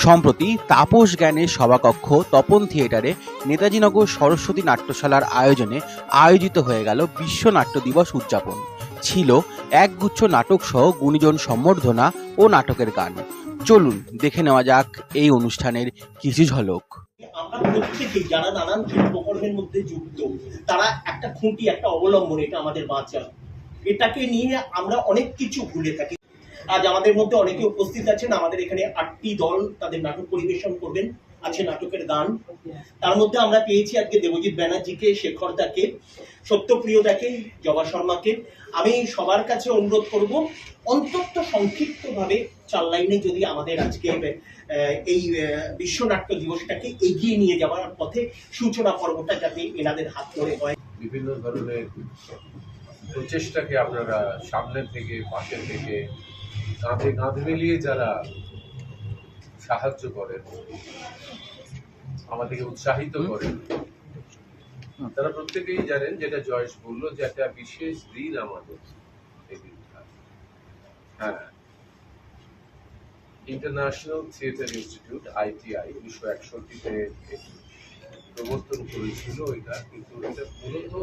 সম্প্রতি তাপস জ্ঞানের সভাকক্ষ তপন থিয়েটারে নেতাজিনগর সরস্বতী নাট্যশালার আয়োজনে আয়োজিত হয়ে গেল বিশ্ব নাট্য দিবস উদযাপন। ছিল একগুচ্ছ নাটক সহ গুণীজন সম্বর্ধনা ও নাটকের গান। চলুন দেখে নেওয়া যাক এই অনুষ্ঠানের কিছু ঝলক। আমরা প্রত্যেকেই যারা নানান শিল্পকর্মের মধ্যে যুক্ত, তারা একটা খুঁটি, একটা অবলম্বন, এটা আমাদের বাঁচা। এটাকে নিয়ে আমরা অনেক কিছু ভুলে থাকি। আজ আমাদের মধ্যে অনেকে উপস্থিত আছেন। আমাদের এখানে 8টি দল তাদের নাটক পরিবেশন করবেন, আছে নাটকের গান। তার মধ্যে আমরা পেয়েছি আজকে দেবজিৎ ব্যানার্জিকে, শেখর দাকে, সত্যপ্রিয় দাকে, জবা শর্মাকে। আমি সবার কাছে অনুরোধ করব, অন্তত সংক্ষিপ্তভাবে 4 লাইনে যদি আমাদের আজকে এই বিশ্ব নাট্য দিবসটাকে এগিয়ে নিয়ে যাওয়ার পথে সূচনা পর্বটা যাতে এনাদের হাত ধরে হয়। বিভিন্ন ধরনের প্রচেষ্টাকে আপনারা সামনে থেকে, পাশে থেকে, কাঁধে কাঁধ মিলিয়ে যারা সাহায্য করেন, আমাদেরকে উৎসাহিত করেন, তারা প্রত্যেকেই জানেন, যেটা জয়েশ বললো, যে একটা বিশেষ দিন আমাদের এই দিনটা। হ্যাঁ, ইন্টারন্যাশনাল থিয়েটার ইনস্টিটিউট ITI 1961-তে প্রবর্তন করেছিল এটা, কিন্তু এটা মূলত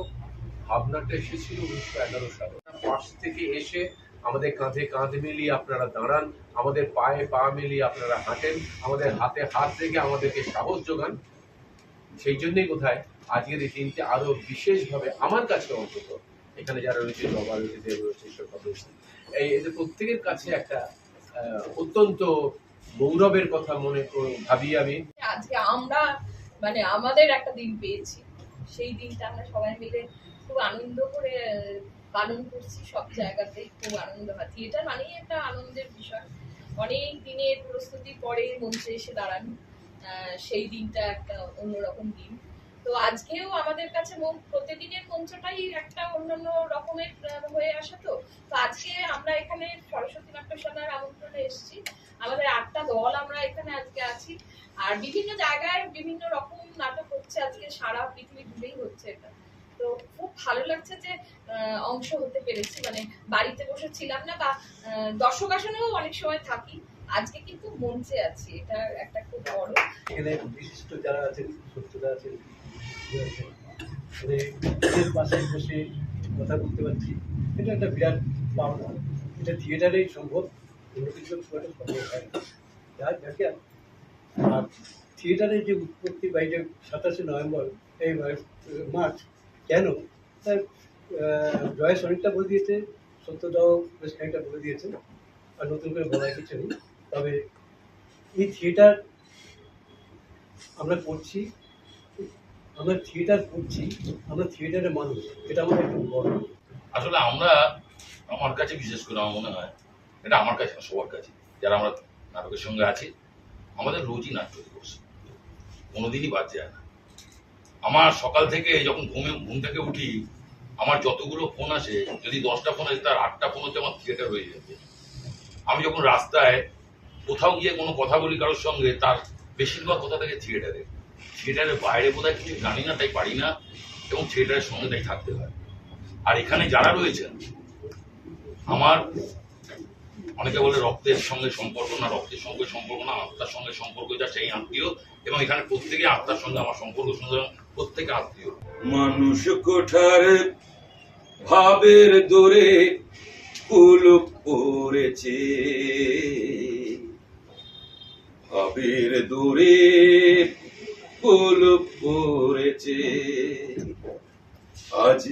ভাবনাটা এসেছিল 1911 সালে। পাশ থেকে এসে আমাদের কাঁধে কাঁধ মিলিয়ে আপনারা দাঁড়ান, আমাদের পায়ে পা মিলিয়ে আপনারা হাঁটেন, আমাদের হাতে হাত রেখে আমাদেরকে সাহস যোগান। সেই জন্যই বোধহয় আজকের এই দিনটি আরো বিশেষভাবে আমার কাছে, অন্তত এখানে যারা রয়েছে, জবা রয়েছে, দেব রয়েছে, সব রয়েছে, এদের প্রত্যেকের কাছে একটা অত্যন্ত গৌরবের কথা মনে ভাবি আমি। আজকে আমরা আমাদের একটা দিন পেয়েছি, সেই দিনটা আমরা সবাই মিলে খুব আনন্দ করে পালন করছি। সব জায়গাতেই খুব আনন্দ হয়। থিয়েটার মানেই একটা আনন্দের বিষয়। অনেক দিনের প্রস্তুতি পরে মঞ্চে এসে দাঁড়ানো, সেই দিনটা একটা অন্যরকম দিন। তো আজকেও আমাদের কাছে প্রতিদিনের মঞ্চটাই একটা অন্যান্য রকমের হয়ে আসে। তো আজকে আমরা এখানে সরস্বতী নাট্যশালার আমন্ত্রণে এসেছি। আমাদের 8টা দল আমরা এখানে আজকে আছি, আর বিভিন্ন জায়গায় বিভিন্ন রকম নাটক হচ্ছে। আজকে সারা পৃথিবী জুড়েই হচ্ছে এটা। তো খুব ভালো লাগছে যে অংশ হতে পেরেছি। বাড়িতে বসে ছিলাম না, বা দর্শক আসনেও অনেক সময় থাকি, আজকে কিন্তু মঞ্চে আছি। এটা একটা খুব বড়। এখানে বিশিষ্ট যারা আছেন, সত্যদা আছেন, পাশে বসে কথা বলতে পারছি, এটা একটা বিরাট পাওনা। এটা থিয়েটারেই সম্ভব, অন্য কিছু খুব একটা সম্ভব হয় না। যাকে আর থিয়েটারের যে উৎপত্তি, বা এই যে 27শে নভেম্বর, এই মার্চ, কেন, তার জয়েশ অনেকটা বলে দিয়েছে, সত্যদাও বেশ খানিকটা বলে দিয়েছে, আর নতুন করে বলার কিছু নেই। তবে এই থিয়েটার আমরা করছি, আমরা থিয়েটার করছি, আমরা থিয়েটারের মানুষ, এটা আমাদের একটু বড়। আসলে আমরা, আমার কাছে বিশেষ করে আমার মনে হয়, এটা আমার কাছে না, সবার কাছে যারা আমরা নাটকের সঙ্গে আছি, আমাদের রোজই নাট্য দিবস, কোনোদিনই বাদ যায় না। আমার সকাল থেকে যখন ঘুম থেকে উঠি, আমার যতগুলো ফোন আসে, যদি 10টা ফোন আসে, তার 8টা ফোন হচ্ছে আমার থিয়েটার হয়ে যাবে। আমি যখন রাস্তায় কোথাও গিয়ে কোনো কথা বলি কারোর সঙ্গে, তার বেশিরভাগ কথা থাকে থিয়েটারের বাইরে বোধহয় কিছু জানি না, তাই পারি না, এবং থিয়েটারের সঙ্গে তাই থাকতে হয়। আর এখানে যারা রয়েছেন, আমার অনেকে বলে রক্তের সঙ্গে সম্পর্ক না, রক্তের সঙ্গে সম্পর্ক না, আত্মার সঙ্গে সম্পর্ক, যা সেই আত্মীয়, এবং এখানে প্রত্যেকে আত্মার সঙ্গে আমার সম্পর্ক, সুতরাং প্রত্যেকে আত্মীয়। মানুষ কোঠার ভাবের দোরে কুলুপ পড়েছে, ভাবের দোরে কুলুপ পড়েছে। আজ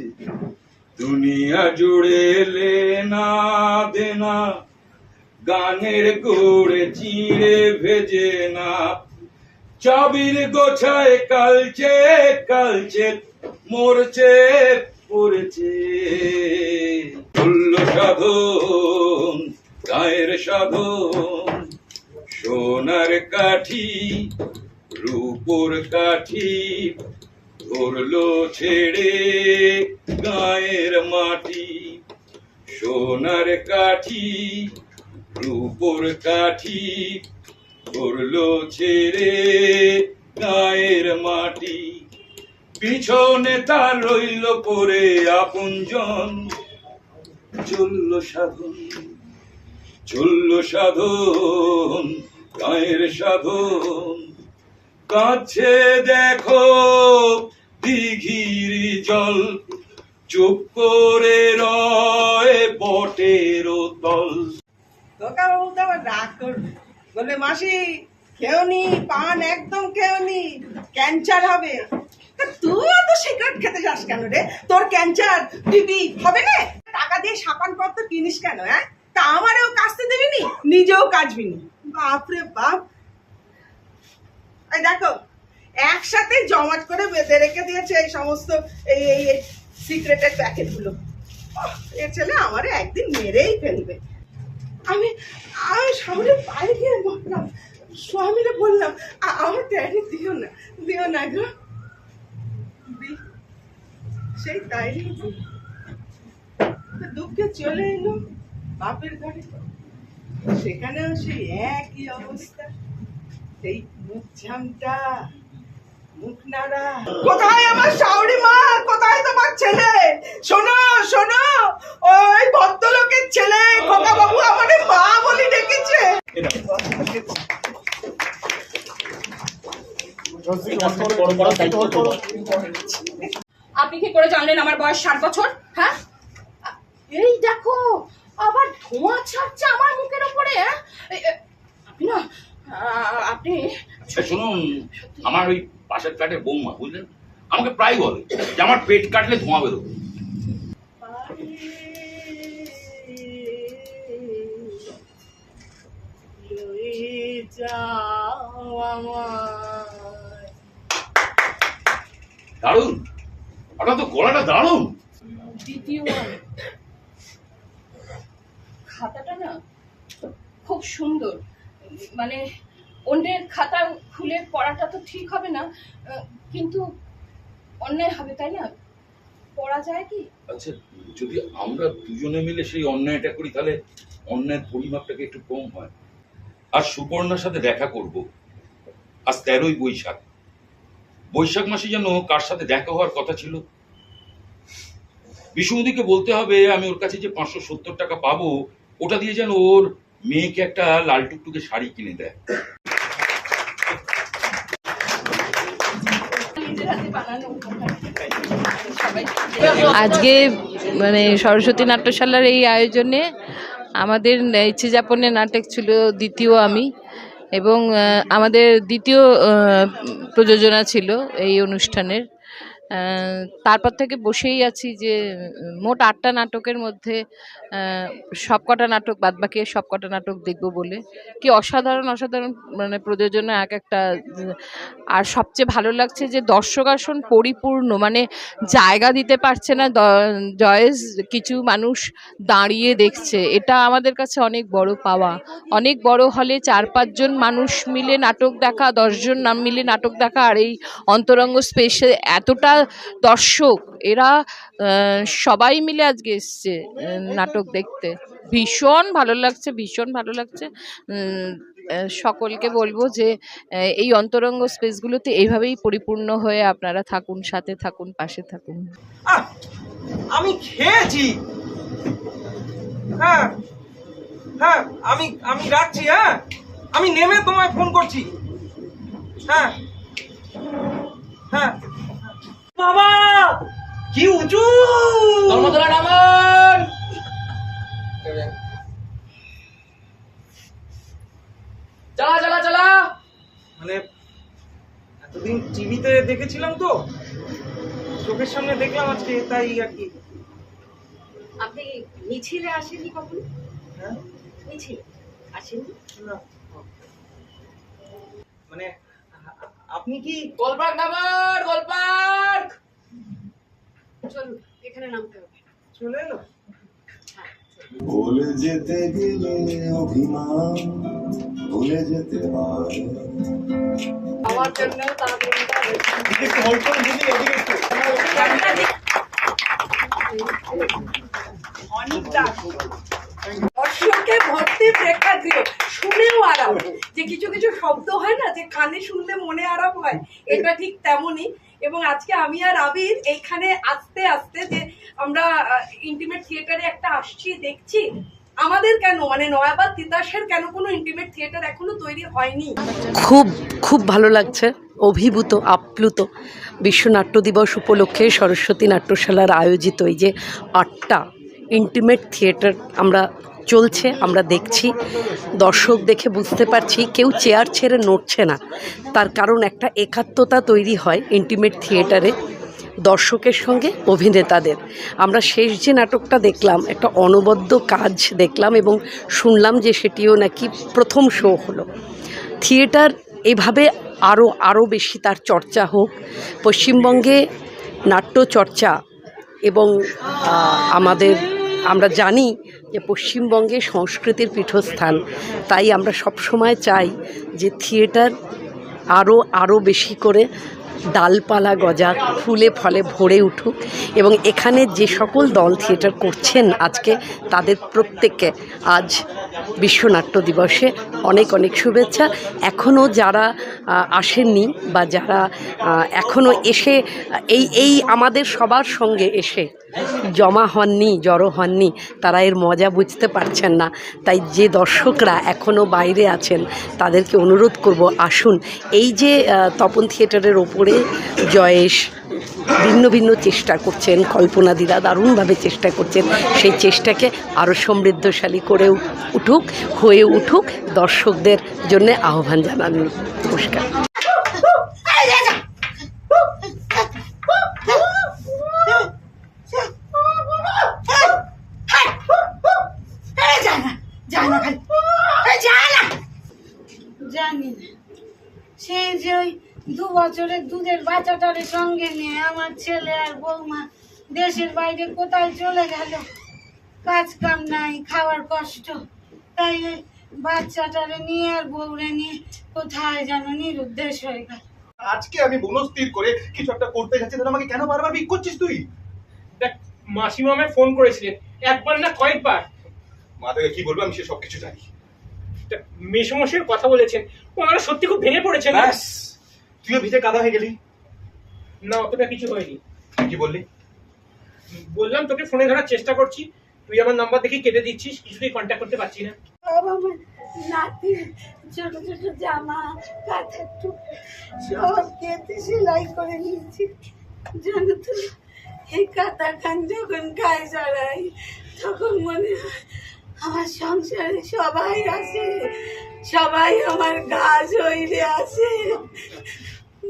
দুনিয়া জুড়ে লেনা দেনা, গানের গোড়ে চিড়ে ভেজে না, চাবির গোছায় কালচে কালচে মরছে পড়েছে। তুল্য সাধন, গায়ের সাধন, সোনার কাঠি, রূপোর কাঠি, ধরলো ছেড়ে গায়ের মাটি। সোনার কাঠি, রূপোর কাঠি, ধরলো ছেড়ে গায়ের মাটি। পিছনে তার রইল পরে আপনজন, চলল সাধন, চলল সাধন, গায়ের সাধন। কাছে দেখো দিঘির জল, চুপ করে রয় বটের তল। তোকা বাবু তো আবার রাগ করবে, বলে মাসি খেওনি, পান একদম খেওনি, ক্যান্সার হবে। তা তুইও তো সিগারেট খেতে যাস কেন রে? তোর ক্যান্সার টিবি হবে না? টাকা দিয়ে সাবান পত্র কিনিস কেন? হ্যাঁ, তা আমারও কাচতে দিবি নি, নিজেও কাচবি নি। বাপরে বাপ, এই দেখো একসাথে জমাট করে বেঁধে রেখে দিয়েছে এই সমস্ত এই এই সিগারেটের প্যাকেটগুলো। এ ছেলে আমারে একদিন মেরেই ফেলবে। আমি আমি সামনে পায়ে গিয়ে বললাম, স্বামীরে বললাম, আমার ট্যানি দিও না গো। সেই তাই দুঃখে চলে এলো বাপের ঘরে, সেখানেও সেই একই অবস্থা, সেই মুখ ঝামটা, মুখ নাড়া। কোথায় আমার শাওরি মা, কোথায় তোমার ছেলে? শোনো শোনো, ওই ভদ্রলোকের ছেলে খোকা বাবু আমাদের মা বলে ডেকেছে। আপনি কি করে জানলেন আমার বয়স 60 বছর? হ্যাঁ, এই দেখো আবার ধোঁয়া ছাড়ছে আমার মুখের উপরে। আপনি শুনুন, আমার ওই পাশের ফ্ল্যাটের বৌমা বুঝলেন, আমাকে প্রায় বলে যে আমার পেট কাটলে ধোঁয়া বেরোবে। দারুণ, ওটা তো গলাটা দারুণ। দ্বিতীয় খাতাটা না খুব সুন্দর, মানে অন্যের খাতা খুলে পড়াটা তো ঠিক হবে না, কিন্তু অন্যায় হবে তাই না? পড়া যায় কি? আচ্ছা, যদি আমরা দুজনে মিলে সেই অন্যায়টা করি তাহলে অন্যায়ের পরিমাপটাকে একটু কম হয়। আর সুপর্ণার সাথে দেখা করব আজ 13ই বৈশাখ। বৈশাখ মাসে যেন কার সাথে দেখা হওয়ার কথা ছিল। বিশ্বমুদিকে বলতে হবে আমি ওর কাছে যে 570 টাকা পাবো ওটা দিয়ে যেন ওর মেয়েকে একটা লাল টুকটুকে শাড়ি কিনে দেয়। আজকে মানে সরস্বতী নাট্যশালার এই আয়োজনে আমাদের ইচ্ছে যাপনের নাটক ছিল দ্বিতীয় আমি, এবং আমাদের দ্বিতীয় প্রযোজনা ছিল এই অনুষ্ঠানের। তারপর থেকে বসেই আছি যে মোট 8টা নাটকের মধ্যে সবকটা নাটক বাদবাকি সবকটা নাটক দেখব বলে। কি অসাধারণ অসাধারণ মানে প্রযোজনা এক একটা। আর সবচেয়ে ভালো লাগছে যে দর্শক আসন পরিপূর্ণ, মানে জায়গা দিতে পারছে না জয়েস, কিছু মানুষ দাঁড়িয়ে দেখছে। এটা আমাদের কাছে অনেক বড় পাওয়া। অনেক বড় হলে 4-5 জন মানুষ মিলে নাটক দেখা, 10 জন নাম মিলে নাটক দেখা, আর এই অন্তরঙ্গ স্পেসে এতটা দর্শক, এরা সবাই মিলে আজকে এসছে নাটক দেখতে। ভীষণ ভালো লাগছে, ভীষণ ভালো লাগছে। সকলকে বলবো যে এই অন্তরঙ্গ স্পেসগুলোতে এইভাবেই পরিপূর্ণ হয়ে আপনারা থাকুন, সাথে থাকুন, পাশে থাকুন। আমি খেয়েছি। হ্যাঁ হ্যাঁ, আমি রাখছি। হ্যাঁ, আমি নেমে তোমায় ফোন করছি। হ্যাঁ হ্যাঁ। বাবা কি উঁচু! চালা চালা চালা। মানে এতদিন টিভিতে দেখেছিলাম তো, চোখের সামনে দেখলাম আজকে, তাই আর কি। আপনি মিছিলে আসেননি কখনো? হ্যাঁ, মিছিলে আসেননি? না। মানে আপনি কি গোলপার্ক নামার, গোলপার্ক চলুন, এখানে নামতে হবে। চলে এলো? ভুলে যেতে গেলে অভিমান ভুলে যেতে হয়। আমার জন্য তাড়াতাড়ি একটু হোল্ড করুন দিদি, এদিকে একটু। অনেকটা দর্শকে ভর্তি প্রেক্ষাগৃহ, শুনেও আরাম। যে কিছু কিছু শব্দ হয় না যে কানে শুনলে মনে আরাম হয়, এটা ঠিক তেমনই। এবং আজকে আমি আর আবির এইখানে আস্তে আস্তে যে আমরা ইন্টিমেট থিয়েটারে একটা আসছি দেখছি, আমাদের কেন, মানে নয়াবাদ তিতাসের কেন কোনো ইন্টিমেট থিয়েটার এখনো তৈরি হয়নি? খুব খুব ভালো লাগছে, অভিভূত আপ্লুত। বিশ্ব নাট্য দিবস উপলক্ষে সরস্বতী নাট্যশালার আয়োজিত এই যে 8টা ইন্টিমেট থিয়েটার চলছে, আমরা দেখছি, দর্শক দেখে বুঝতে পারছি কেউ চেয়ার ছেড়ে নড়ছে না। তার কারণ একটা একাত্মতা তৈরি হয় ইন্টিমেট থিয়েটারে দর্শকের সঙ্গে অভিনেতাদের। আমরা শেষ যে নাটকটা দেখলাম একটা অনবদ্য কাজ দেখলাম এবং শুনলাম যে সেটিও নাকি প্রথম শো হলো। থিয়েটার এভাবে আরও বেশি তার চর্চা হোক। পশ্চিমবঙ্গে নাট্যচর্চা এবং আমরা জানি যে পশ্চিমবঙ্গে সংস্কৃতির পীঠস্থান, তাই আমরা সবসময় চাই যে থিয়েটার আরও বেশি করে ডালপালা গজাক, ফুলে ফলে ভরে উঠুক এবং এখানে যে সকল দল থিয়েটার করছেন আজকে তাদের প্রত্যেককে আজ বিশ্ব নাট্য দিবসে অনেক অনেক শুভেচ্ছা। এখনও যারা আসেননি বা যারা এখনও এসে এই আমাদের সবার সঙ্গে এসে জড়ো হননি, তারা এর মজা বুঝতে পারছেন না। তাই যে দর্শকরা এখনও বাইরে আছেন তাদেরকে অনুরোধ করব, আসুন। এই যে তপন থিয়েটারের ওপরে জয়েশ ভিন্ন ভিন্ন চেষ্টা করছেন, কল্পনাদিরা দারুণভাবে চেষ্টা করছেন, সেই চেষ্টাকে আরও সমৃদ্ধশালী করে হয়ে উঠুক, দর্শকদের জন্য আহ্বান জানানো। নমস্কার। জানি না, সেই যে ওই 2 বছরের দুধের বাচ্চাটার সঙ্গে নিয়ে আমার ছেলে আর বৌমা দেশের বাইরে কোথায় চলে গেল, কাজ কাম নাই, খাওয়ার কষ্ট, তাই ওই বাচ্চাটারে নিয়ে আর বউরে নিয়ে কোথায় যেন নিরুদ্দেশ হয়ে গেল। আজকে আমি মনস্থির করে কিছু একটা করতে যাচ্ছি, তাহলে আমাকে কেন বারবার বিক করছিস তুই? দেখ, মাসিমা আমায় ফোন করেছিলেন, একবার না কয়েকবার। মা তোকে কি বলবো, আমি সে সবকিছু জানি। মেসমশের কথা বলেছেন, ওনারা সত্যি খুব ভেঙে পড়েছেন। ব্যাস, তুইও ভিজে কাদা হয়ে গেলি। না, অতটা কিছু হয়নি। কি বললি? বললাম তোকে ফোনে ধরার চেষ্টা করছি, তুই আমার নাম্বার দেখে কেটে দিচ্ছিস, কিছুতেই কন্ট্যাক্ট করতে পারছি না। আমার নাতি ছোট ছোট জামা, কাঁথার টুকরো সব কেটে সেলাই করে নিয়েছি। জানো তো, এই কাঁথা খান যখন গায়ে জড়াই তখন মনে হয় আমার সংসারে সবাই আছে, সবাই আমার গা জড়িয়ে আছে,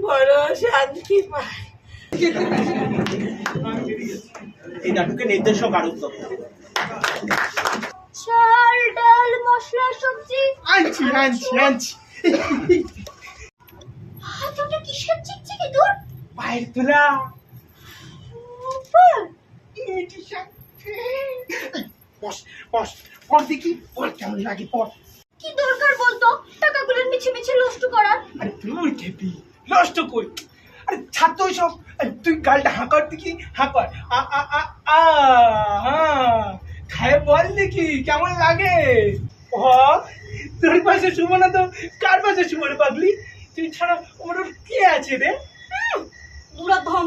বড় শান্তি পায়। এই নাটকের নির্দেশক আরুপ দত্ত। চাল ডাল মশলা সবজি আনছি। হাতটা কিসের চিকচিকি তোর? পায়ের তোলা। পর দেখি, পর কেমন লাগে, পর। কি দরকার বলতো টাকাগুলো মিছে মিছে নষ্ট করার? আরে তুই খেপি, নষ্ট কই? আরে ছাত্র সব, তুই গালটা হাঁকার দেখি, হাঁকার খায় বল দেখি কেমন লাগে। তোর পাশে শুবো না তো কার পাশে শুবো রে পাগলি? তুই ছাড়া আমার কে আছে রে? দুরাধম।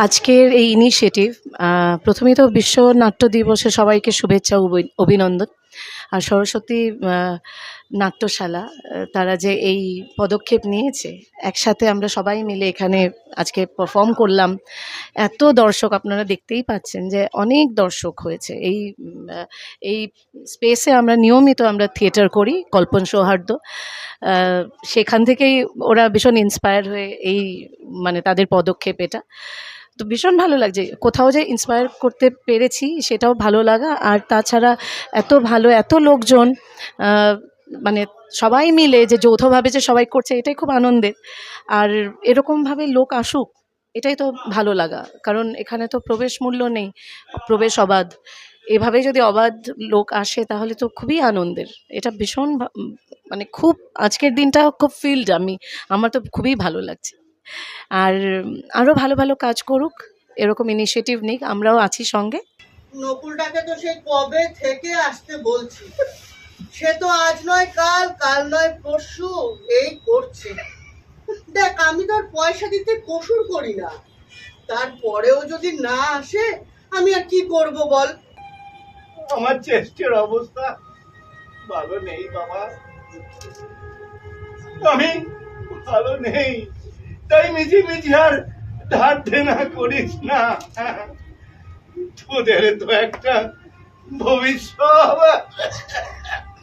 আজকের এই ইনিশিয়েটিভ, প্রথমেই তো বিশ্ব নাট্য দিবসে সবাইকে শুভেচ্ছা অভিনন্দন। আর সরস্বতী নাট্যশালা তারা যে এই পদক্ষেপ নিয়েছে, একসাথে আমরা সবাই মিলে এখানে আজকে পারফর্ম করলাম। এত দর্শক আপনারা দেখতেই পাচ্ছেন যে অনেক দর্শক হয়েছে। এই স্পেসে আমরা নিয়মিত থিয়েটার করি, কল্পন সৌহার্দ্য, সেখান থেকেই ওরা ভীষণ ইন্সপায়ার হয়ে এই তাদের পদক্ষেপ এটা। তো ভীষণ ভালো লাগছে, কোথাও যে ইন্সপায়ার করতে পেরেছি সেটাও ভালো লাগা। আর তাছাড়া এত ভালো, এত লোকজন সবাই মিলে যে যৌথভাবে যে সবাই করছে এটাই খুব আনন্দের। আর এরকমভাবে লোক আসুক এটাই তো ভালো লাগা, কারণ এখানে তো প্রবেশ মূল্য নেই, প্রবেশ অবাধ। এভাবে যদি অবাধ লোক আসে তাহলে তো খুবই আনন্দের। এটা ভীষণ মানে খুব আজকের দিনটা খুব ফিল্ড আমার তো খুবই ভালো লাগছে। আর আরও ভালো ভালো কাজ করুক, এরকম ইনিশিয়েটিভ নিক, আমরাও আছি সঙ্গে। নকুলটাকে তো সেই কবে থেকে আসতে বলছি, সে তো আজ নয় কাল, কাল নয় পরশু এই করছে। দেখ আমি তো আর পয়সা দিতে কসুর করি না, তারপরেও যদি না আসে আমি আর কি করব বল। আমার চেষ্টের অবস্থা ভালো নেই বাবা, আমি ভালো নেই, তাই মিছি আর ধার দেনা করিস না। তোদের তো একটা ভবিষ্যৎ।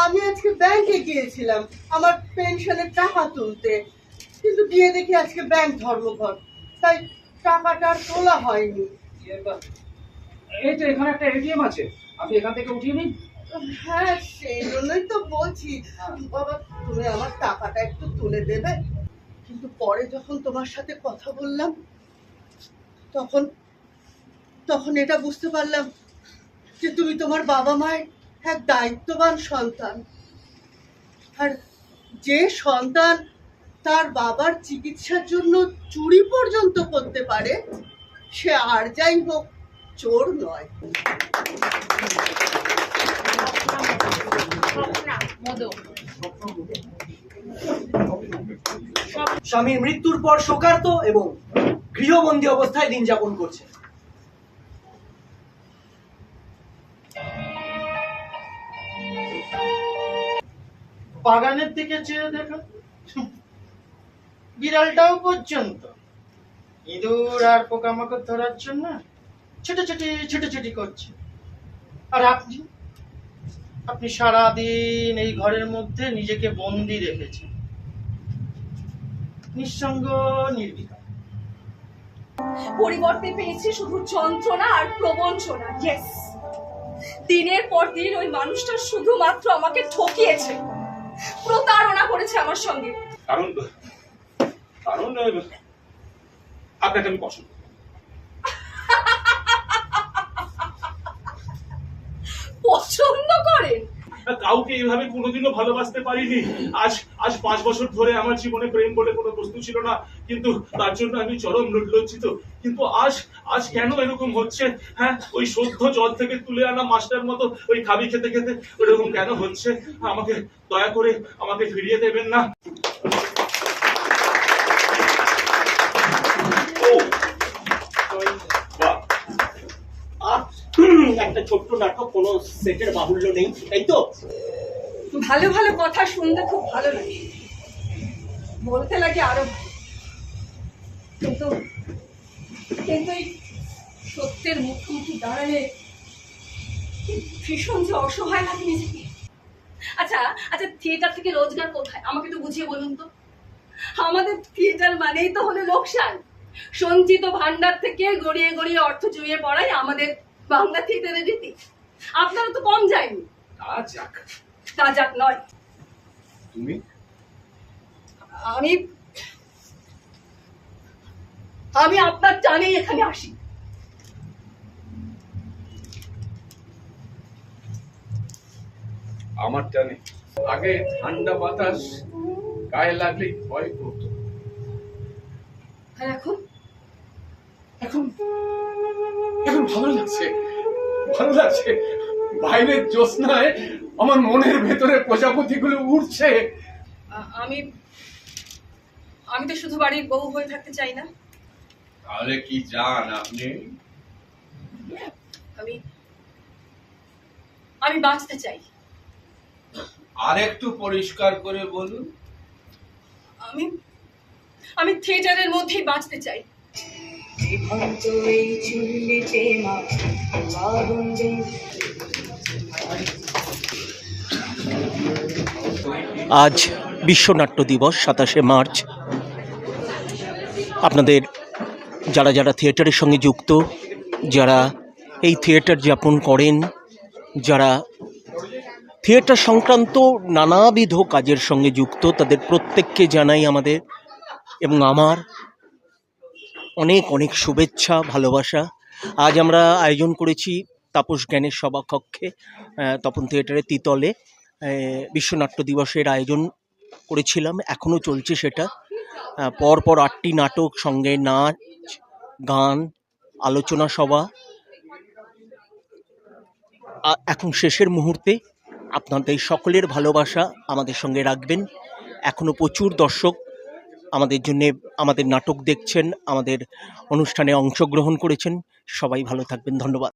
আমি আজকে ব্যাংকে গিয়েছিলাম আমার পেনশনের টাকা তুলতে, কিন্তু গিয়ে দেখি আজকে ব্যাংক ধর্মঘট, তাই টাকাটা আর তোলা হয়নি। এই তো এখানে একটা এটিএম আছে, আপনি এখান থেকে উঠিয়ে নিন। হ্যাঁ সেই জন্যই তো বলছি বাবা, তুমি আমার টাকাটা একটু তুলে দেবে। কিন্তু পরে যখন তোমার সাথে কথা বললাম তখন এটা বুঝতে পারলাম যে তুমি তোমার বাবা মায়ের এক দায়িত্ববান সন্তান। আর যে সন্তান তার বাবার চিকিৎসার জন্য চুরি পর্যন্ত করতে পারে সে আর যাই হোক চোর নয়। স্বামীর মৃত্যুর পর শোকার্ত এবং গৃহবন্দী অবস্থায় দিন যাপন করছে। বাগানের দিকে চেয়ে দেখো, বিড়ালটাও পর্যন্ত ইঁদুর আর পোকামাকড় ধরার জন্য ছুটি করছে। আর আপনি সারাদিন এই ঘরের মধ্যে নিজেকে বন্দি রেখেছেন, নিঃসঙ্গ নির্বিকার। পরিবর্তে পেয়েছি শুধু যন্ত্রণা আর প্রবঞ্চনা। ইয়েস, দিনের পর দিন ওই মানুষটা শুধুমাত্র আমাকে ঠকিয়েছে, প্রতারণা করেছে আমার সঙ্গে। কারণ আপনাকে আমি পছন্দ। পছন্দ করেন? কাউকে এইভাবে কোনোদিনও ভালোবাসতে পারিনি। আজ 5 বছর ধরে আমার জীবনে প্রেম বলে কোনো বস্তু ছিল না, কিন্তু তার জন্য আমি চরম লজ্জিত। কিন্তু আজ কেন এরকম হচ্ছে? হ্যাঁ, ওই সদ্য জল থেকে তুলে আনা মাছটার মতো ওই খাবি খেতে খেতে ওরকম কেন হচ্ছে? আমাকে দয়া করে আমাকে ফিরিয়ে দেবেন না। একটা ছোট্ট নাটক, কোনো সেটের বাহুল্য নেই, তাই তো? ভালো ভালো কথা শুনতে খুব ভালো লাগে, বলতে লাগে আরো, কিন্তু এই সত্যের মুখোমুখি দাঁড়ালে ভীষণ যে অসহায় লাগে নিজেকে। আচ্ছা, থিয়েটার থেকে রোজগার কোথায় আমাকে তো বুঝিয়ে বলুন তো। আমাদের থিয়েটার মানেই তো হলো লোকসান। সঞ্চিত ভান্ডার থেকে গড়িয়ে গড়িয়ে অর্থ জমিয়ে পড়াই আমাদের বাংলা থিয়েটারের রীতি। আপনারা তো কম যায়নি। তা যাক নয়, তুমি আমি আপনার টানেই এখানে আসি। আমার টানে? আগে ঠান্ডা বাতাস গায়ে লাগলেই ভয় করতো, আর এখন এখন ভালো লাগছে। বাইরের জ্যোৎস্নায় আমার মনের ভেতরে প্রজাপতিগুলো উঠছে। আমি তো শুধু বাড়ির বউ হয়ে থাকতে চাই না। তাহলে কি চান আপনি? আমি বাঁচতে চাই। আর একটু পরিষ্কার করে বলুন। আমি থিয়েটারের মধ্যেই বাঁচতে চাই। আজ বিশ্ব নাট্য দিবস 27শে মার্চ। আপনাদের যারা থিয়েটারের সঙ্গে যুক্ত, যারা এই থিয়েটার যাপন করেন, যারা থিয়েটার সংক্রান্ত নানাবিধ কাজের সঙ্গে যুক্ত তাদের প্রত্যেককে জানাই আমাদের এবং আমার অনেক অনেক শুভেচ্ছা, ভালোবাসা। আজ আমরা আয়োজন করেছি তাপস জ্ঞানের সভাকক্ষে, তপন থিয়েটারে তিতলে বিশ্বনাট্য দিবসের আয়োজন করেছিলাম, এখনও চলছে সেটা। পরপর 8টি নাটক, সঙ্গে নাচ, গান, আলোচনা সভা। এখন শেষের মুহূর্তে আপনাদের সকলের ভালোবাসা আমাদের সঙ্গে রাখবেন। এখনও প্রচুর দর্শক আমাদের জন্যে আমাদের নাটক দেখছেন, আমাদের অনুষ্ঠানে অংশগ্রহণ করেছেন। সবাই ভালো থাকবেন, ধন্যবাদ।